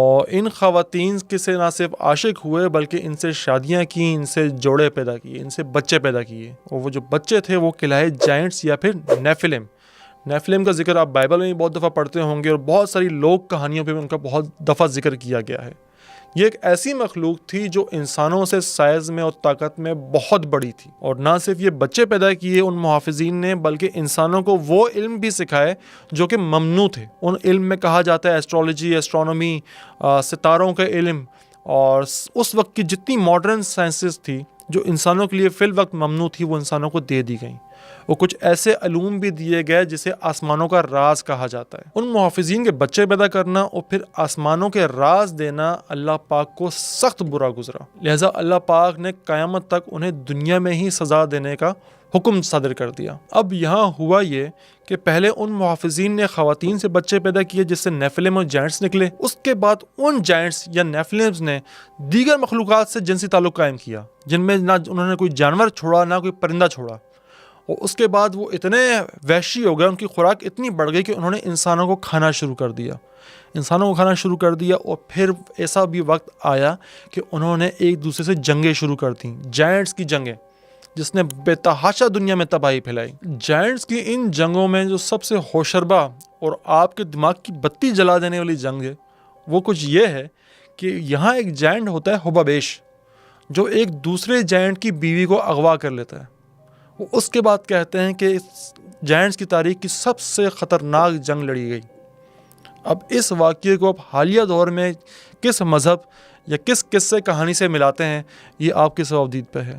اور ان خواتین کے سے نہ صرف عاشق ہوئے بلکہ ان سے شادیاں کیں، ان سے جوڑے پیدا کیے، ان سے بچے پیدا کیے، اور وہ جو بچے تھے وہ کہلائے جائنٹس یا پھر نیفلم۔ نیفلم کا ذکر آپ بائبل میں بھی بہت دفعہ پڑھتے ہوں گے، اور بہت ساری لوک کہانیوں پہ بھی ان کا بہت دفعہ ذکر کیا گیا ہے۔ یہ ایک ایسی مخلوق تھی جو انسانوں سے سائز میں اور طاقت میں بہت بڑی تھی، اور نہ صرف یہ بچے پیدا کیے ان محافظین نے، بلکہ انسانوں کو وہ علم بھی سکھائے جو کہ ممنوع تھے۔ ان علم میں کہا جاتا ہے ایسٹرولوجی، ایسٹرونومی، ستاروں کا علم، اور اس وقت کی جتنی ماڈرن سائنسز تھی جو انسانوں کے لیے فی الوقت ممنوع تھی، وہ انسانوں کو دے دی گئیں۔ وہ کچھ ایسے علوم بھی دیے گئے جسے آسمانوں کا راز کہا جاتا ہے۔ ان محافظین کے بچے پیدا کرنا اور پھر آسمانوں کے راز دینا اللہ پاک کو سخت برا گزرا، لہٰذا اللہ پاک نے قیامت تک انہیں دنیا میں ہی سزا دینے کا حکم صادر کر دیا۔ اب یہاں ہوا یہ کہ پہلے ان محافظین نے خواتین سے بچے پیدا کیے جس سے نیفلم اور جائنٹس نکلے، اس کے بعد ان جائنٹس یا نیفلمز نے دیگر مخلوقات سے جنسی تعلق قائم کیا، جن میں نہ انہوں نے کوئی جانور چھوڑا نہ کوئی پرندہ چھوڑا، اور اس کے بعد وہ اتنے وحشی ہو گئے، ان کی خوراک اتنی بڑھ گئی کہ انہوں نے انسانوں کو کھانا شروع کر دیا، اور پھر ایسا بھی وقت آیا کہ انہوں نے ایک دوسرے سے جنگیں شروع کر دیں، جائنٹس کی جنگیں، جس نے بے تحاشا دنیا میں تباہی پھیلائی۔ جائنٹس کی ان جنگوں میں جو سب سے ہوشربا اور آپ کے دماغ کی بتی جلا دینے والی جنگ ہے وہ کچھ یہ ہے کہ یہاں ایک جائنٹ ہوتا ہے حبابیش، جو ایک دوسرے جائنٹ کی بیوی کو اغوا کر لیتا ہے۔ وہ اس کے بعد کہتے ہیں کہ جائنٹس کی تاریخ کی سب سے خطرناک جنگ لڑی گئی۔ اب اس واقعے کو اب حالیہ دور میں کس مذہب یا کس قصے کہانی سے ملاتے ہیں، یہ آپ کے ثوابدید پہ ہے۔